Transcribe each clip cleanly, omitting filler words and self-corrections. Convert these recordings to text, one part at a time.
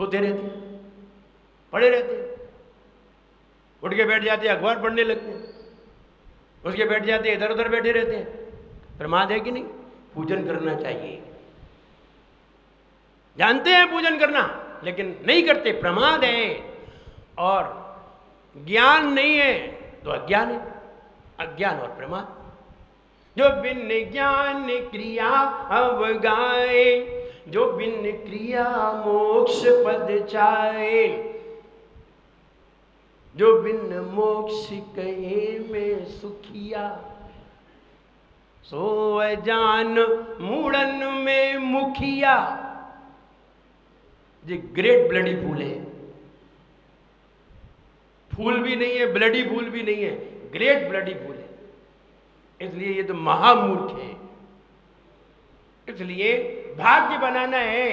सोते रहते हैं, पड़े रहते हैं, उठ के बैठ जाते हैं, अखबार पढ़ने लगते हैं, उसके बैठ जाते हैं, इधर उधर बैठे रहते हैं। प्रमाद है कि नहीं? पूजन करना चाहिए। जानते हैं पूजन करना, लेकिन नहीं करते, प्रमाद है। और ज्ञान नहीं है तो अज्ञान है, अज्ञान और प्रमाद। जो बिन ज्ञान क्रिया अवगाए, जो बिन क्रिया मोक्ष पद चाहे, जो बिन मोक्ष कहे में सुखिया, सो अजान मूढ़न में मुखिया। ये ग्रेट ब्लडी फूल है, फूल भी नहीं है, ब्लडी फूल भी नहीं है, ग्रेट ब्लडी फूल है। इसलिए ये तो महामूर्ख है। इसलिए भाग्य बनाना है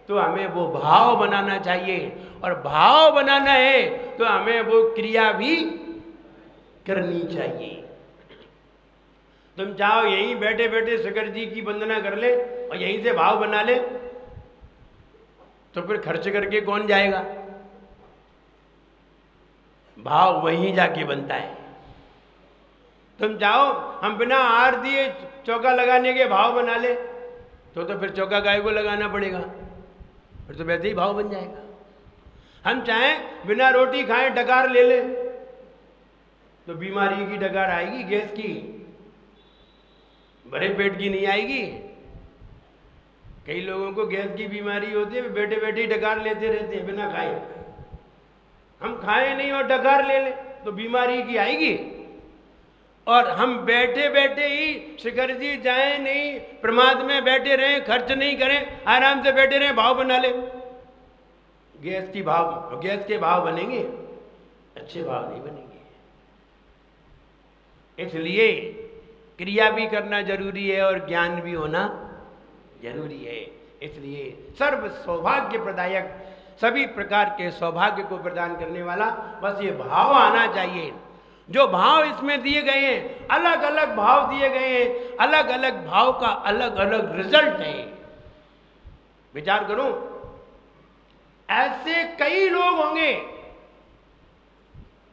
तो हमें वो भाव बनाना चाहिए, और भाव बनाना है तो हमें वो क्रिया भी करनी चाहिए। तुम चाहो यहीं बैठे बैठे शंकर जी की वंदना कर ले और यहीं से भाव बना ले, तो फिर खर्च करके कौन जाएगा? भाव वहीं जाके बनता है। तुम चाहो हम बिना हार दिए चौका लगाने के भाव बना ले, तो फिर चौका गाय को लगाना पड़ेगा, फिर तो वैसे ही भाव बन जाएगा। हम चाहें बिना रोटी खाएं डकार ले ले, तो बीमारी की डकार आएगी, गैस की, भरे पेट की नहीं आएगी। कई लोगों को गैस की बीमारी होती है, बैठे बैठे ही डकार लेते रहते हैं बिना खाए। हम खाएं नहीं और डकार ले ले तो बीमारी की आएगी। और हम बैठे बैठे ही शिखर जी जाएं नहीं, प्रमाद में बैठे रहें, खर्च नहीं करें, आराम से बैठे रहें, भाव बना ले, गैस के भाव बनेंगे, अच्छे भाव नहीं बनेंगे। इसलिए क्रिया भी करना जरूरी है और ज्ञान भी होना जरूरी है। इसलिए सर्व सौभाग्य प्रदायक, सभी प्रकार के सौभाग्य को प्रदान करने वाला बस ये भाव आना चाहिए। जो भाव इसमें दिए गए हैं, अलग अलग भाव दिए गए हैं, अलग अलग भाव का अलग अलग रिजल्ट है। विचार करो, ऐसे कई लोग होंगे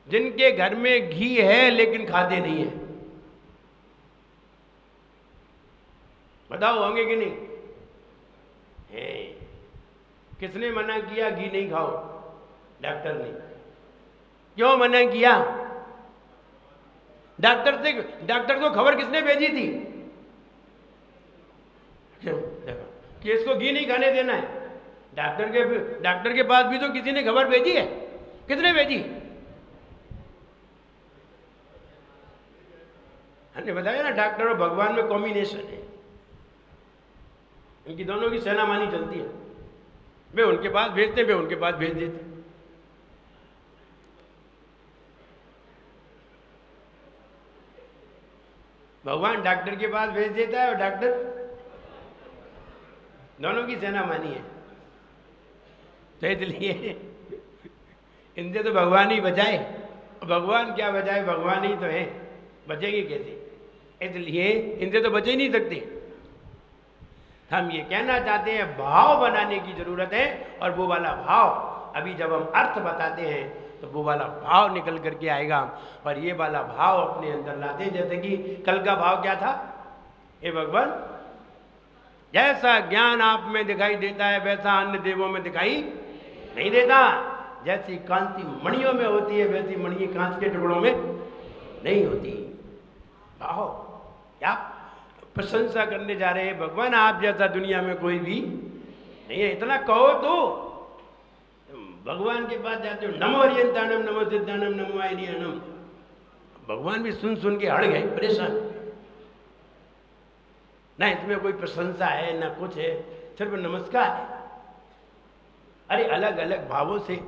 जिनके घर में घी है लेकिन खाते नहीं है। बताओ होंगे कि नहीं? है। किसने मना किया घी नहीं खाओ? डॉक्टर ने। क्यों मना किया? डॉक्टर को खबर किसने भेजी थी कि इसको घी नहीं खाने देना है? डॉक्टर के पास भी तो किसी ने खबर भेजी है। किसने भेजी? हमने बताया ना, डॉक्टर और भगवान में कॉम्बिनेशन है, इनकी दोनों की सेना मानी चलती है। वे उनके पास भेजते, वे उनके पास भेज देते। भगवान डॉक्टर के पास भेज देता है और डॉक्टर, दोनों की सेना मानी है। तो इसलिए इनसे तो भगवान ही बचाए। भगवान क्या बचाए? भगवान ही तो है, बचेंगे कैसे? इसलिए इनसे तो बचे ही नहीं सकते। हम ये कहना चाहते हैं, भाव बनाने की जरूरत है, और वो वाला भाव अभी जब हम अर्थ बताते हैं तो वो वाला भाव निकल करके आएगा। और ये वाला भाव अपने अंदर लाते हैं। जैसे कि कल का भाव क्या था? हे भगवान, जैसा ज्ञान आप में दिखाई देता है वैसा अन्य देवों में दिखाई नहीं देता। जैसी कांति मणियों में होती है वैसी मणि कांच के टुकड़ों में नहीं होती। भाव क्या प्रशंसा करने जा रहे हैं? भगवान आप जैसा दुनिया में कोई भी नहीं है। इतना कहो तो भगवान के पास जाते हो, नमो हरियंताणम नमो सिद्धानम नमो आयनियानम। भगवान भी सुन सुन के हड़ गए, परेशान। ना इसमें कोई प्रशंसा है ना कुछ है, सिर्फ नमस्कार है। अरे अलग अलग भावों से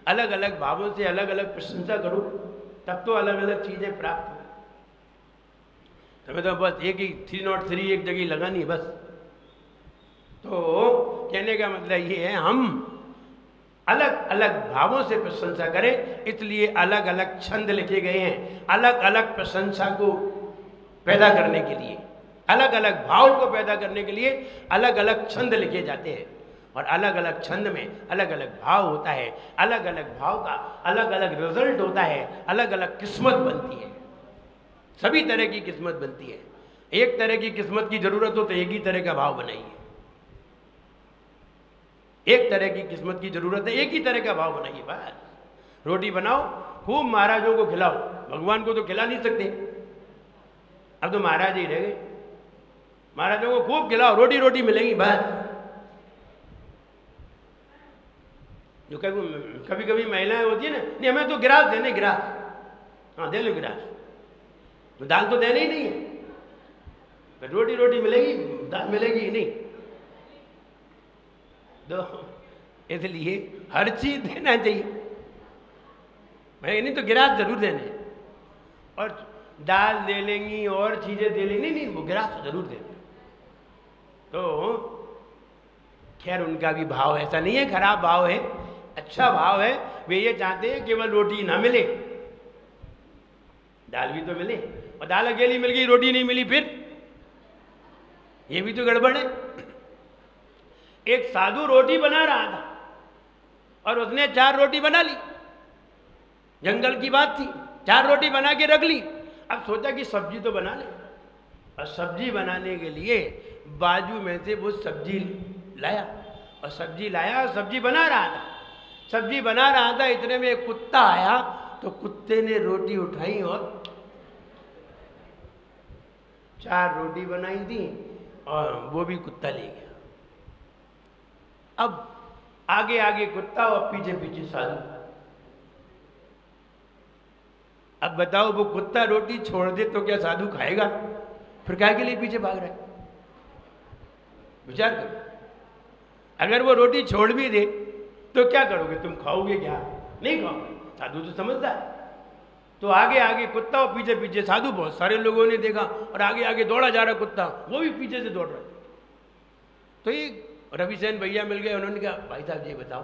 अलग अलग भावों से अलग अलग प्रशंसा करो, तब तो अलग अलग चीजें प्राप्त हो। तुम्हें तो बस एक ही 303 एक जगह लगानी है बस। तो कहने का मतलब ये है, हम अलग अलग भावों से प्रशंसा करें। इसलिए अलग अलग छंद लिखे गए हैं, अलग अलग प्रशंसा को पैदा करने के लिए, अलग अलग भाव को पैदा करने के लिए अलग अलग छंद लिखे जाते हैं। और अलग अलग छंद में अलग अलग भाव होता है, अलग अलग भाव का अलग अलग रिजल्ट होता है, अलग अलग किस्मत बनती है। सभी तरह की किस्मत बनती है। एक तरह की किस्मत की जरूरत हो तो एक ही तरह का भाव बनाइए। एक तरह की किस्मत की जरूरत है, एक ही तरह का भाव बनाइए। बस रोटी बनाओ, खूब महाराजों को खिलाओ। भगवान को तो खिला नहीं सकते, अब तो महाराज ही रह गए। महाराजों को खूब खिलाओ, रोटी रोटी मिलेगी बस। जो कभी कभी महिलाएं होती है ना, नहीं हमें तो गिलास देने, गिलास, हाँ दे लो गिलास, तो दाल तो देनी ही नहीं है, तो रोटी रोटी मिलेगी, दाल मिलेगी ही नहीं। तो इसलिए हर चीज देना चाहिए, मैं नहीं तो गिलास जरूर देने, और दाल दे लेंगी और चीजें दे लेंगी, नहीं वो गिलास जरूर देने। तो खैर उनका भी भाव ऐसा नहीं है, खराब भाव है, अच्छा भाव है। वे ये चाहते हैं केवल रोटी ना मिले, दाल भी तो मिले, और दाल अकेली मिल गई, रोटी नहीं मिली, फिर ये भी तो गड़बड़ है। एक साधु रोटी बना रहा था और उसने 4 रोटी बना ली, जंगल की बात थी, 4 रोटी बना के रख ली। अब सोचा कि सब्जी तो बना ले, और सब्जी बनाने के लिए बाजू में से वो सब्जी लाया, और सब्जी लाया और सब्जी बना रहा था। सब्जी बना रहा था, इतने में एक कुत्ता आया, तो कुत्ते ने रोटी उठाई और 4 रोटी बनाई थी, और वो भी कुत्ता ले गया। अब आगे आगे कुत्ता और पीछे पीछे साधु। अब बताओ वो कुत्ता रोटी छोड़ दे तो क्या साधु खाएगा? फिर क्या के लिए पीछे भाग रहा है? विचार करो, अगर वो रोटी छोड़ भी दे तो क्या करोगे? तुम खाओगे क्या? नहीं खाओगे। साधु तो समझता है, तो आगे आगे कुत्ता और पीछे पीछे साधु। बहुत सारे लोगों ने देखा, और आगे आगे दौड़ा जा रहा कुत्ता, वो भी पीछे से दौड़ रहा है। तो ये रविसेन भैया मिल गए, उन्होंने कहा भाई साहब ये बताओ,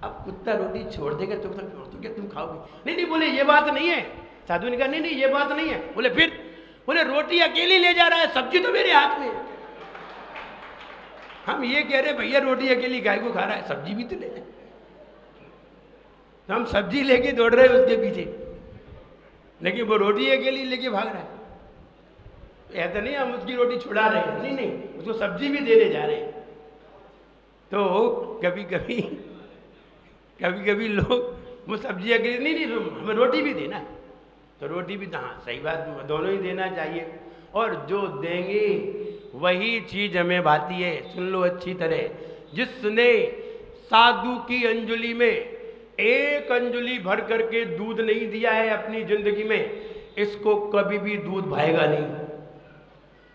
अब कुत्ता रोटी छोड़ देगा तो क्या तुम खाओगे? नहीं नहीं, बोले ये बात नहीं है। साधु ने कहा नहीं नहीं ये बात नहीं है। बोले फिर? बोले रोटी अकेली ले जा रहा है, सब्जी तो मेरे हाथ में है। हम ये कह रहे भैया रोटी अकेली गाय को खा रहा है, सब्जी भी तो ले जाए। तो हम सब्जी लेके दौड़ रहे हैं उसके पीछे, लेकिन वो रोटी अकेली लेके भाग रहा है। ऐसा नहीं हम उसकी रोटी छुड़ा रहे हैं, नहीं नहीं, उसको सब्जी भी देने जा रहे हैं। तो कभी कभी लोग वो सब्जी अकेली नहीं हमें रोटी भी देना, तो रोटी भी, हाँ सही बात, दोनों ही देना चाहिए। और जो देंगे वही चीज हमें भाती है। सुन लो अच्छी तरह, जिसने साधु की अंजलि में 1 अंजलि भर करके दूध नहीं दिया है अपनी जिंदगी में, इसको कभी भी दूध भाएगा नहीं।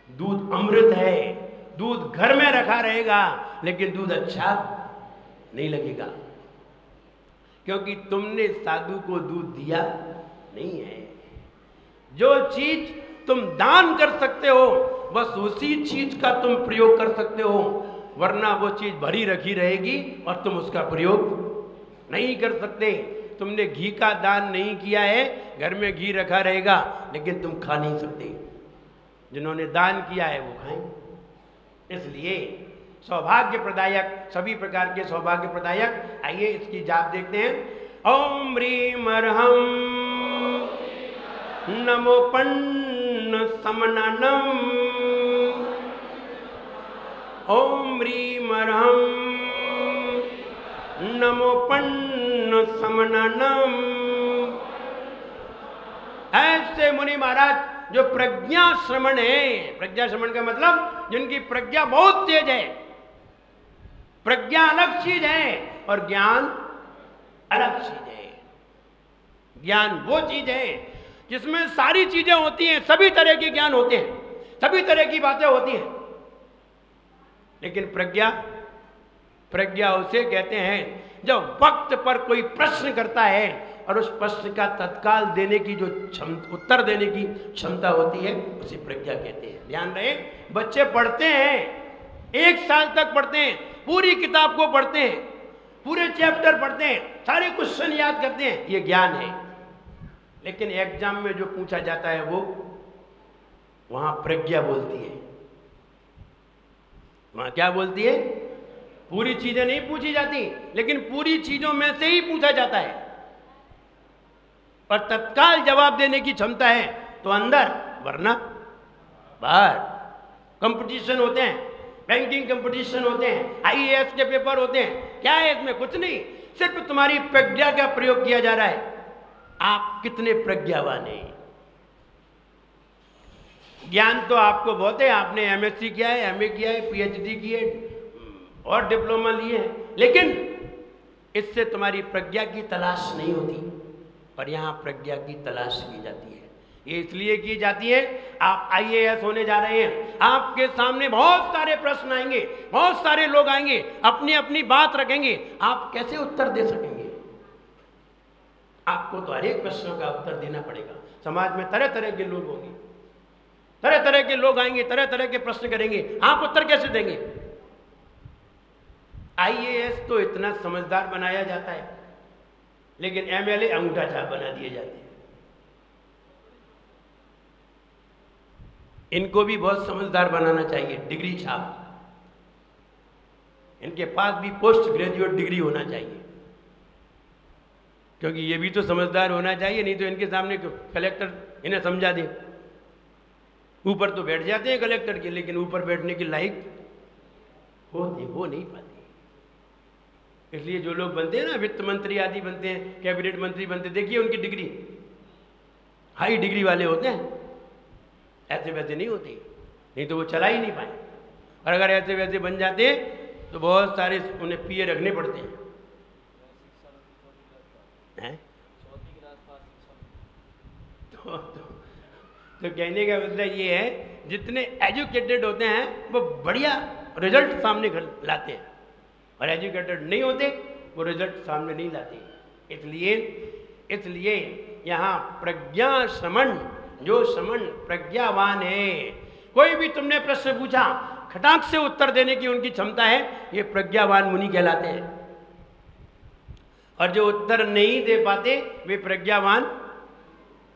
दूध अमृत है, दूध घर में रखा रहेगा, लेकिन दूध अच्छा नहीं लगेगा, क्योंकि तुमने साधु को दूध दिया नहीं है। जो चीज तुम दान कर सकते हो बस उसी चीज का तुम प्रयोग कर सकते हो, वरना वो चीज भरी रखी रहेगी और तुम उसका प्रयोग नहीं कर सकते। तुमने घी का दान नहीं किया है, घर में घी रखा रहेगा, लेकिन तुम खा नहीं सकते। जिन्होंने दान किया है वो खाएं। इसलिए सौभाग्य प्रदायक, सभी प्रकार के सौभाग्य प्रदायक, आइए इसकी जाप देखते हैं। ओम ह्रीम अर्हम नमो पन्न समननम, ओम ह्रीम अर्हम नमो पन्न समननम। ऐसे मुनि महाराज जो प्रज्ञा श्रवण है, प्रज्ञा श्रवण का मतलब जिनकी प्रज्ञा बहुत तेज है। प्रज्ञा अलग चीज है और ज्ञान अलग चीज है। ज्ञान वो चीज है जिसमें सारी चीजें होती हैं, सभी तरह के ज्ञान होते हैं, सभी तरह की बातें होती हैं। लेकिन प्रज्ञा उसे कहते हैं जब वक्त पर कोई प्रश्न करता है और उस प्रश्न का तत्काल देने की जो उत्तर देने की क्षमता होती है, उसे प्रज्ञा कहते हैं। ध्यान रहे, बच्चे पढ़ते हैं, 1 साल तक पढ़ते हैं, पूरी किताब को पढ़ते हैं, पूरे चैप्टर पढ़ते हैं, सारे क्वेश्चन याद करते हैं, ये ज्ञान है। लेकिन एग्जाम में जो पूछा जाता है वो वहां प्रज्ञा बोलती है। वहां क्या बोलती है? पूरी चीजें नहीं पूछी जाती, लेकिन पूरी चीजों में से ही पूछा जाता है। और तत्काल जवाब देने की क्षमता है तो अंदर, वरना बाहर। कंपटीशन होते हैं, बैंकिंग कंपटीशन होते हैं, आईएएस के पेपर होते हैं, क्या है इसमें? कुछ नहीं, सिर्फ तुम्हारी प्रज्ञा का प्रयोग किया जा रहा है। आप कितने प्रज्ञावान हैं। ज्ञान तो आपको बहुत है, आपने एमएससी किया है, एमए किया है, पीएचडी की है और डिप्लोमा लिए हैं, लेकिन इससे तुम्हारी प्रज्ञा की तलाश नहीं होती। और यहां प्रज्ञा की तलाश की जाती है। ये इसलिए की जाती है, आप आईएएस होने जा रहे हैं, आपके सामने बहुत सारे प्रश्न आएंगे, बहुत सारे लोग आएंगे, अपनी अपनी बात रखेंगे, आप कैसे उत्तर दे सकेंगे? आपको तो हर एक प्रश्न का उत्तर देना पड़ेगा। समाज में तरह तरह के लोग होंगे, तरह तरह के लोग आएंगे, तरह तरह के प्रश्न करेंगे, आप उत्तर कैसे देंगे? आईएएस तो इतना समझदार बनाया जाता है, लेकिन एमएलए अंगूठा छाप बना दिए जाते हैं। इनको भी बहुत समझदार बनाना चाहिए, डिग्री छाप। इनके पास भी पोस्ट ग्रेजुएट डिग्री होना चाहिए, क्योंकि ये भी तो समझदार होना चाहिए, नहीं तो इनके सामने कलेक्टर इन्हें समझा दे। ऊपर तो बैठ जाते हैं कलेक्टर के, लेकिन ऊपर बैठने के लायक हो नहीं पाते। इसलिए जो लोग बनते हैं ना, वित्त मंत्री आदि बनते हैं, कैबिनेट मंत्री बनते हैं, देखिए उनकी डिग्री हाई डिग्री वाले होते हैं, ऐसे वैसे नहीं होते, नहीं तो वो चला ही नहीं पाए। और अगर ऐसे वैसे बन जाते तो बहुत सारे उन्हें पीए रखने पड़ते हैं। तो कहने का मतलब ये है, जितने एजुकेटेड होते हैं वो बढ़िया रिजल्ट सामने लाते हैं, और एजुकेटेड नहीं होते वो रिजल्ट सामने नहीं लाते। इसलिए यहाँ प्रज्ञा समन, जो समन प्रज्ञावान है, कोई भी तुमने प्रश्न पूछा, खटाक से उत्तर देने की उनकी क्षमता है, ये प्रज्ञावान मुनि कहलाते हैं। और जो उत्तर नहीं दे पाते वे प्रज्ञावान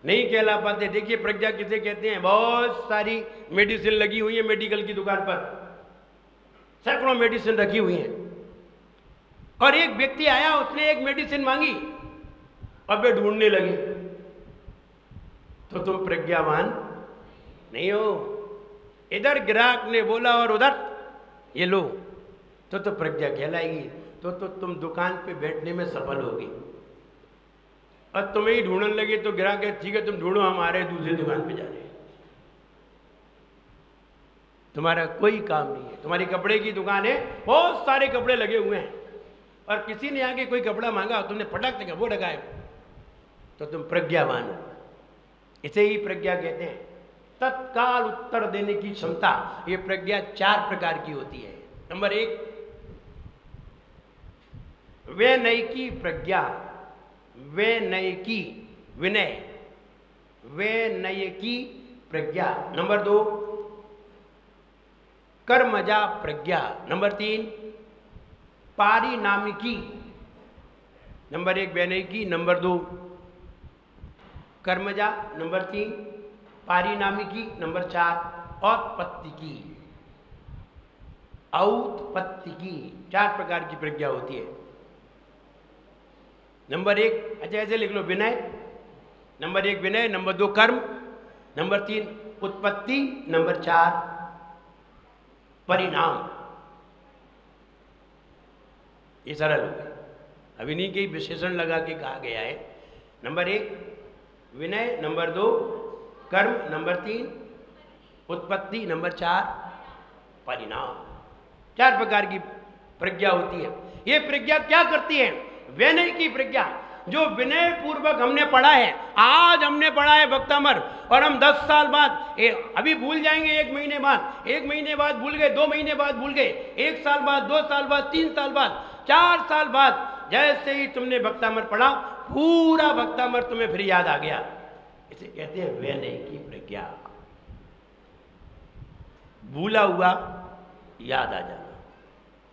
नहीं कहला पाते। देखिए प्रज्ञा किसे कहते हैं? बहुत सारी मेडिसिन लगी हुई है मेडिकल की दुकान पर, सैकड़ों मेडिसिन रखी हुई हैं, और एक व्यक्ति आया, उसने एक मेडिसिन मांगी और वे ढूंढने लगे, तो तुम प्रज्ञावान नहीं हो। इधर ग्राहक ने बोला और उधर ये लो, तो प्रज्ञा कहलाएगी। तो तुम दुकान पे बैठने में सफल होगी। और तुम्हें ही ढूंढने लगे तो ग्राहक है, ठीक है तुम ढूंढो, हम आ रहे हैं, दूसरी दुकान पे जा रहे हैं। तुम्हारा कोई काम नहीं है। तुम्हारी कपड़े की दुकान है, बहुत सारे कपड़े लगे हुए हैं, और किसी ने आके कोई कपड़ा मांगा, तुमने फटाक से वो लगाए, तो तुम प्रज्ञावान हो। इसे ही प्रज्ञा कहते हैं, तत्काल उत्तर देने की क्षमता। ये प्रज्ञा 4 प्रकार की होती है। नंबर 1, वैनयिकी प्रज्ञा, वैनयिकी विनय, वैनयिकी प्रज्ञा। नंबर 2, कर्मजा प्रज्ञा। नंबर 3, पारिणामिकी। नंबर 1 वैनयिकी, नंबर 2 कर्मजा, नंबर 3 पारिणामिकी, नंबर 4 औत्पत्तिकी। औत्पत्तिकी 4 प्रकार की प्रज्ञा होती है। नंबर 1, अच्छा ऐसे लिख लो, विनय, नंबर 1 विनय, नंबर 2 कर्म, नंबर 3 उत्पत्ति, नंबर 4 परिणाम। ये सरल हो गया। अब इन्हीं के विशेषण लगा के कहा गया है। नंबर 1 विनय, नंबर 2 कर्म, नंबर 3 उत्पत्ति, नंबर 4 परिणाम। 4 प्रकार की प्रज्ञा होती है। ये प्रज्ञा क्या करती है? विनय की प्रज्ञा, जो विनय पूर्वक हमने पढ़ा है, आज हमने पढ़ा है भक्तामर, और हम 10 साल बाद अभी भूल जाएंगे, 1 महीने बाद, 1 महीने बाद भूल गए, 2 महीने बाद भूल गए, 1 साल बाद, 2 साल बाद, 3 साल बाद, 4 साल बाद, जैसे ही तुमने भक्तामर पढ़ा, पूरा भक्तामर तुम्हें फिर याद आ गया। इसे कहते हैं विनय की प्रज्ञा। भूला हुआ याद आ जाना,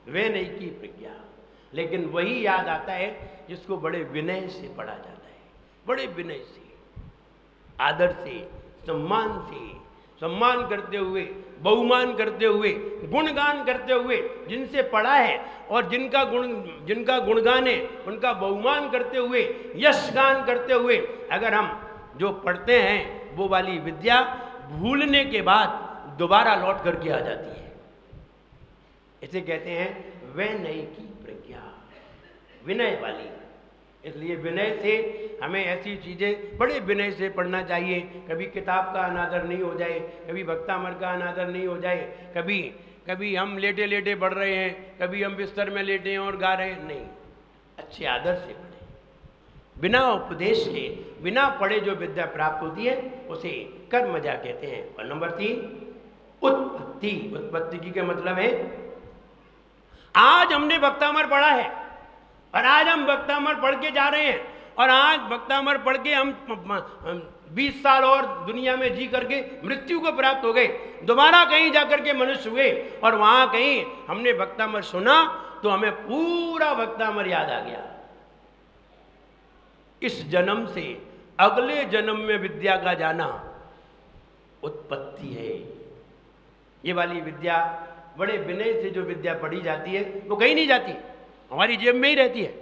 विनय की प्रज्ञा। लेकिन वही याद आता है जिसको बड़े विनय से पढ़ा जाता है, बड़े विनय से, आदर से, सम्मान से, सम्मान करते हुए, बहुमान करते हुए, गुणगान करते हुए, जिनसे पढ़ा है और जिनका गुणगान है उनका बहुमान करते हुए, यशगान करते हुए अगर हम जो पढ़ते हैं वो वाली विद्या भूलने के बाद दोबारा लौट करके आ जाती है। इसे कहते हैं विनय की प्रज्ञा, विनय वाली। इसलिए विनय से हमें ऐसी चीज़ें बड़े विनय से पढ़ना चाहिए। कभी किताब का अनादर नहीं हो जाए, कभी वक्तामर का अनादर नहीं हो जाए, कभी हम लेटे लेटे पढ़ रहे हैं, कभी हम बिस्तर में लेटे हैं और गा रहे हैं, नहीं, अच्छे आदर से पढ़ें। बिना उपदेश के, बिना पढ़े जो विद्या प्राप्त होती है उसे कर्मजा कहते हैं। और नंबर 3 उत्पत्ति। उत्पत्ति की क्या मतलब है? आज हमने वक्तामर पढ़ा है और आज हम वक्तामर पढ़ के जा रहे हैं और आज वक्तामर पढ़ के हम 20 साल और दुनिया में जी करके मृत्यु को प्राप्त हो गए, दोबारा कहीं जाकर के मनुष्य हुए और वहां कहीं हमने वक्तामर सुना तो हमें पूरा वक्तामर याद आ गया। इस जन्म से अगले जन्म में विद्या का जाना उत्पत्ति है। ये वाली विद्या, बड़े विनय से जो विद्या पढ़ी जाती है वो कहीं नहीं जाती, हमारी जेब में ही रहती है।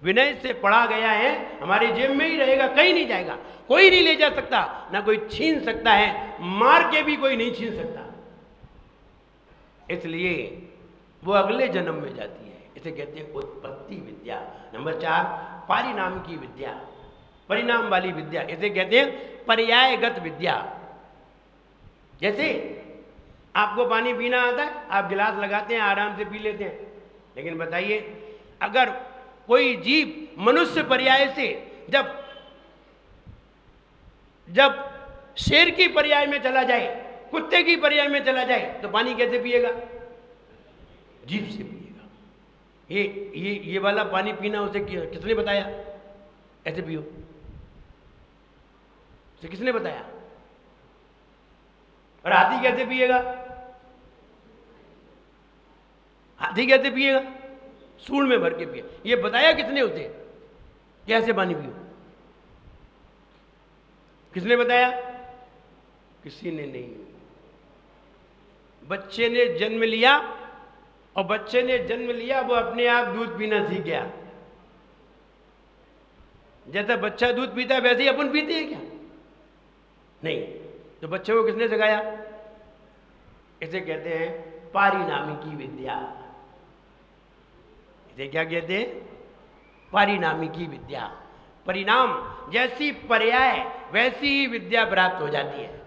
विनय से पढ़ा गया है हमारी जेब में ही रहेगा, कहीं नहीं जाएगा, कोई नहीं ले जा सकता, ना कोई छीन सकता है, मार के भी कोई नहीं छीन सकता। इसलिए वो अगले जन्म में जाती है। इसे कहते हैं उत्पत्ति विद्या। नंबर 4 परिणाम की विद्या, परिणाम वाली विद्या। इसे कहते हैं पर्यायगत विद्या। जैसे आपको पानी पीना आता है, आप गिलास लगाते हैं, आराम से पी लेते हैं, लेकिन बताइए अगर कोई जीव मनुष्य पर्याय से जब शेर की पर्याय में चला जाए, कुत्ते की पर्याय में चला जाए तो पानी कैसे पिएगा? जीभ से पिएगा। ये वाला पानी पीना उसे किसने बताया ऐसे पियो? उसे किसने बताया? और हाथी कैसे पिएगा? हाथी कैसे पिएगा? सूंड में भर के पिए। ये बताया किसने उसे कैसे पानी पियो? किसने बताया? किसी ने नहीं। बच्चे ने जन्म लिया और बच्चे ने जन्म लिया वो अपने आप दूध पीना सीख गया। जैसा बच्चा दूध पीता है वैसे ही अपन पीते हैं क्या? नहीं। तो बच्चे को किसने सिखाया? इसे कहते हैं पारिणामी की विद्या। इसे क्या कहते हैं? परिणामी की विद्या। परिणाम जैसी पर्याय वैसी ही विद्या प्राप्त हो जाती है।